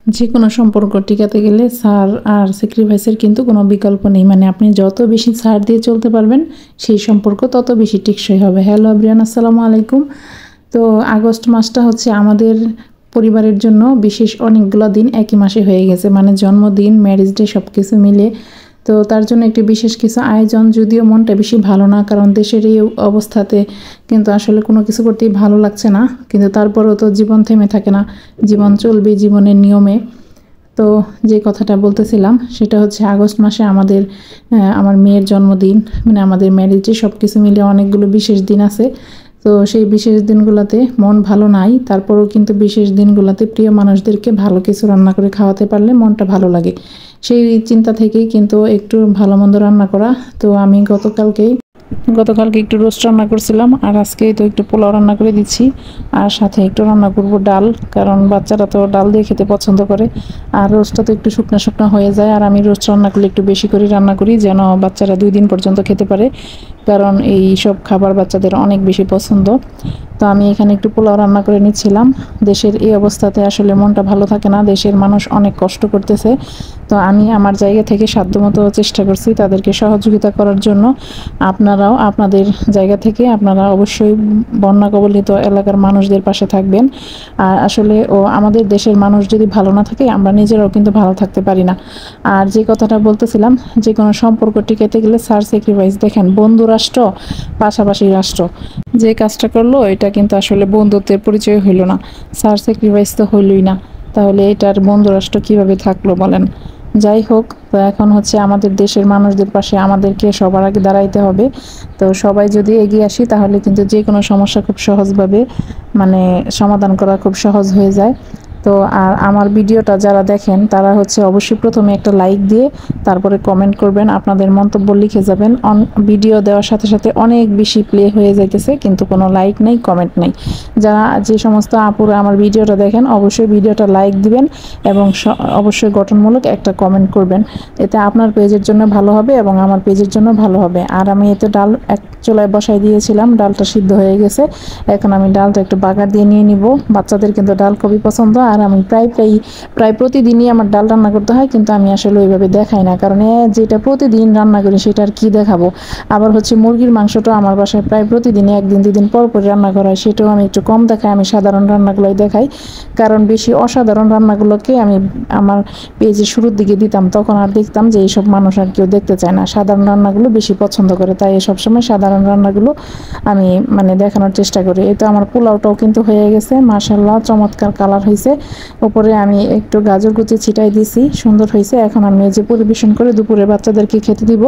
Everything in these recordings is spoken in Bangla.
যে কোনো সম্পর্ক টিকাতে গেলে ছাড় আর স্যাক্রিফাইসের কিন্তু কোনো বিকল্প নেই। মানে আপনি যত বেশি ছাড় দিয়ে চলতে পারবেন সেই সম্পর্ক তত বেশি টেকসই হবে। হ্যালো এভরিওয়ান, আসসালামু আলাইকুম। তো আগস্ট মাসটা হচ্ছে আমাদের পরিবারের জন্য বিশেষ অনেকগুলো দিন একই মাসে হয়ে গেছে, মানে জন্মদিন, ম্যারেজ ডে সব কিছু মিলে। তো তার জন্য একটি বিশেষ কিছু আয়োজন, যদিও মনটা বেশি ভালো না, কারণ দেশের এই অবস্থাতে কিন্তু আসলে কোনো কিছু করতেই ভালো লাগছে না। কিন্তু তারপরেও তো জীবন থেমে থাকে না, জীবন চলবে জীবনের নিয়মে। তো যে কথাটা বলতেছিলাম সেটা হচ্ছে আগস্ট মাসে আমার মেয়ের জন্মদিন, মানে আমাদের ম্যারেজে সব কিছু মিলে অনেকগুলো বিশেষ দিন আছে। তো সেই বিশেষ দিনগুলোতে মন ভালো নাই, তারপরেও কিন্তু বিশেষ দিনগুলোতে প্রিয় মানুষদেরকে ভালো কিছু রান্না করে খাওয়াতে পারলে মনটা ভালো লাগে। সেই চিন্তা থেকেই কিন্তু একটু ভালো মন্দ রান্না করা। তো আমি গতকালকে একটু রোস্ট রান্না করছিলাম, আর আজকে তো একটু পোলাও রান্না করে দিচ্ছি, আর সাথে একটু রান্না করব ডাল, কারণ বাচ্চারা তো ডাল দিয়ে খেতে পছন্দ করে। আর রোস্টটা তো একটু শুকনো শুকনো হয়ে যায়, আর আমি রোস্ট রান্না করলে একটু বেশি করে রান্না করি যেন বাচ্চারা 2 দিন পর্যন্ত খেতে পারে, কারণ এই সব খাবার বাচ্চাদের অনেক বেশি পছন্দ। তো আমি এখানে একটু পোলাও রান্না করে নিচ্ছিলাম। দেশের এই অবস্থাতে আসলে মনটা ভালো থাকে না, দেশের মানুষ অনেক কষ্ট করতেছে। তো আমি আমার জায়গা থেকে সাধ্যমতো চেষ্টা করছি তাদেরকে সহযোগিতা করার জন্য। আপনারাও আপনাদের জায়গা থেকে আপনারা অবশ্যই বন্যা কবলিত এলাকার মানুষদের পাশে থাকবেন। আর আসলে আমাদের দেশের মানুষ যদি ভালো না থাকে আমরা নিজেরাও কিন্তু ভালো থাকতে পারি না। আর যে কথাটা বলতেছিলাম, যে কোনো সম্পর্ক টিকাতে গেলে ছাড় স্যাক্রিফাইস, দেখেন বন্ধু রাষ্ট্র পাশাপাশি রাষ্ট্র যে কাজটা করলো এটা কিন্তু আসলে বন্ধুত্বের পরিচয় হইল না, ছাড় স্যাক্রিফাইস তো হইলই না, তাহলে এটার বন্ধু রাষ্ট্র কীভাবে থাকলো বলেন। যাই হোক, তো এখন হচ্ছে আমাদের দেশের মানুষদের পাশে আমাদেরকে সবার আগে দাঁড়াইতে হবে। তো সবাই যদি এগিয়ে আসি তাহলে কিন্তু যে কোনো সমস্যা খুব সহজভাবে মানে সমাধান করা খুব সহজ হয়ে যায়। তো আর আমার ভিডিওটা যারা দেখেন তারা হচ্ছে অবশ্যই প্রথমে একটা লাইক দিয়ে তারপরে কমেন্ট করবেন, আপনাদের মন্তব্য লিখে যাবেন। ভিডিও দেওয়ার সাথে সাথে অনেক বেশি প্লে হয়ে যাইতেছে কিন্তু কোনো লাইক নেই, কমেন্ট নেই। যে সমস্ত আপুরা আমার ভিডিওটা দেখেন অবশ্যই ভিডিওটা লাইক দিবেন এবং অবশ্যই গঠনমূলক একটা কমেন্ট করবেন। এতে আপনার পেজের জন্য ভালো হবে এবং আমার পেজের জন্য ভালো হবে। আর আমি এতে ডাল এক চুলায় বসাই দিয়েছিলাম, ডালটা সিদ্ধ হয়ে গেছে। এখন আমি ডালটা একটু বাগার দিয়ে নিয়ে নিব। বাচ্চাদের কিন্তু ডাল খুবই পছন্দ, আর আমি প্রায় প্রতিদিনই আমার ডাল রান্না করতে হয়, কিন্তু আমি আসলে ওইভাবে দেখাই না, কারণ যেটা প্রতিদিন রান্না করি সেটা আর কি দেখাবো। আবার হচ্ছে মুরগির মাংসটা আমার বাসায় প্রায় প্রতিদিনই 1 দিন 2 দিন পর পর রান্না করা হয়, সেটাও আমি একটু কম দেখাই, আমি সাধারণ রান্নাগুলোই দেখাই। কারণ বেশি অসাধারণ রান্নাগুলোকে আমি আমার পেজে শুরুর দিকে দিতাম, তখন আর দেখতাম যে এইসব মানুষ আর কেউ দেখতে চায় না, সাধারণ রান্নাগুলো বেশি পছন্দ করে, তাই সবসময় সাধারণ রান্নাগুলো আমি মানে দেখানোর চেষ্টা করি। এই তো আমার পোলাওটাও কিন্তু হয়ে গেছে, মাশাআল্লাহ চমৎকার কালার হয়েছে। উপরে আমি একটু গাজর কুচি ছিটাই দিছি, সুন্দর হয়েছে। এখন আমি এই যে পরিবেশন করে দুপুরে বাচ্চাদেরকে খেতে দিব।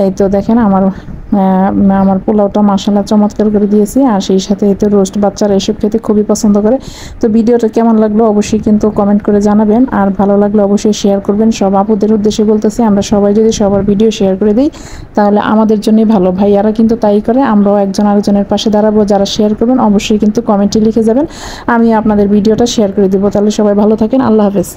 এই তো দেখেন আমার পোলাওটা মাশাআল্লাহ চমৎকার করে দিয়েছি, আর সেই সাথে এতে রোস্ট, বাচ্চারা এসব খেতে খুবই পছন্দ করে। তো ভিডিওটা কেমন লাগলো অবশ্যই কিন্তু কমেন্ট করে জানাবেন, আর ভালো লাগলে অবশ্যই শেয়ার করবেন। সব আপুদের উদ্দেশ্যে বলতেছি, আমরা সবাই যদি সবার ভিডিও শেয়ার করে দিই তাহলে আমাদের জন্যই ভালো। ভাইয়ারা কিন্তু তাই করে, আমরাও একজন আরেকজনের পাশে দাঁড়াবো। যারা শেয়ার করবেন অবশ্যই কিন্তু কমেন্টে লিখে যাবেন, আমি আপনাদের ভিডিওটা শেয়ার করে দেবো। তাহলে সবাই ভালো থাকেন, আল্লাহ হাফেজ।